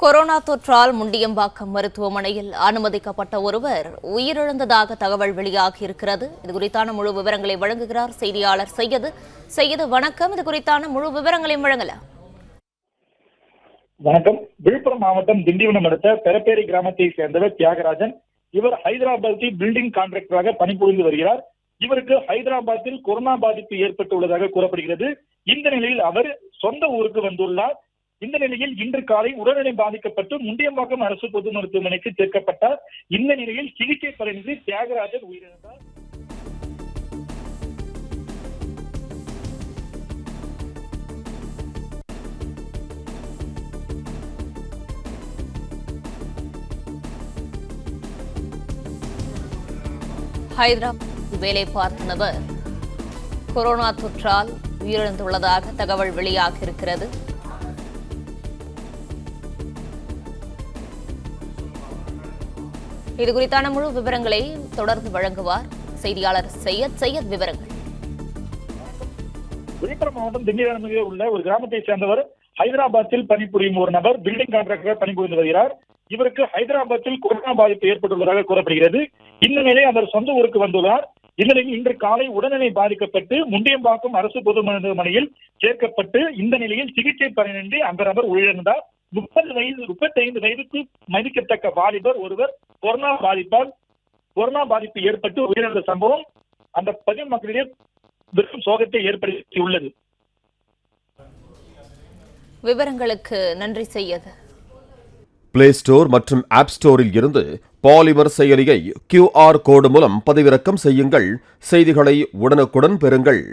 Corona தொற்றால் முண்டியம்பாக்கம் மருத்துவமனையில் அனுமதிக்கப்பட்ட ஒருவர் உயிரிழந்ததாக தகவல் வெளியாகியிருக்கிறது. இது குறித்தான முழு விவரங்களை வழங்குகிறார் செய்தியாளர் சையது. வணக்கம். இது குறித்தான முழு விவரங்களையும் வழங்கலாம். வணக்கம். விழுப்புரம் மாவட்டம் திண்டிவனம் அடுத்த பெரப்பேரி கிராமத்தை சேர்ந்தவர் தியாகராஜன். இவர் ஹைதராபாத்தில் பில்டிங் கான்ட்ராக்டராக பணிபுரிந்து வருகிறார். இவருக்கு ஹைதராபாத்தில் கொரோனா பாதிப்பு ஏற்பட்டுள்ளதாக கூறப்படுகிறது. இந்த நிலையில் அவர் சொந்த ஊருக்கு வந்துள்ளார். இந்த நிலையில் இன்று காலை உடல்நிலை பாதிக்கப்பட்டு முண்டியம்பாக்கம் அரசு பொது மருத்துவமனைக்கு சேர்க்கப்பட்டார். இந்த நிலையில் சிகிச்சை பலனின்றி தியாகராஜன் உயிரிழந்தார். ஹைதராபாத் வேலை பார்த்த நபர் கொரோனா தொற்றால் உயிரிழந்துள்ளதாக தகவல் வெளியாகியிருக்கிறது. இது குறித்தான முழு விவரங்களை தொடர்ந்து வழங்குவார் செய்தியாளர் சையத். விவரங்கள். விழுப்புரம் மாவட்டம் திண்டிவனத்தில் உள்ள ஒரு கிராமத்தை சேர்ந்தவர் ஹைதராபாத்தில் பணிபுரியும் ஒரு நபர் பில்டிங் கான்ட்ராக்டராக பணிபுரிந்து வருகிறார். இவருக்கு ஹைதராபாத்தில் கொரோனா பாதிப்பு ஏற்பட்டுள்ளதாக கூறப்படுகிறது. இந்த நிலையில் அவர் சொந்த ஊருக்கு வந்துள்ளார். இந்நிலையில் இன்று காலை உடல்நிலை பாதிக்கப்பட்டு முண்டியம்பாக்கம் அரசு பொது மருத்துவமனையில் சேர்க்கப்பட்டு இந்த நிலையில் சிகிச்சை பலனின்றி அந்த நபர் உயிரிழந்தார். 35 வயதுக்கு மதிக்கத்தக்க வாலிபர் ஒருவர் கொரோனா பாதிப்பு ஏற்பட்டு உயிரிழந்த சம்பவம் அந்த பகுதி மக்களிடையே பெரும் சோகத்தை ஏற்படுத்தியுள்ளது. விவரங்களுக்கு நன்றி செய்யது. பிளே ஸ்டோர் மற்றும் ஆப் ஸ்டோரில் இருந்து பாலிமர் செயலியை QR கோடு மூலம் பதிவிறக்கம் செய்யுங்கள். செய்திகளை உடனுக்குடன் பெறுங்கள்.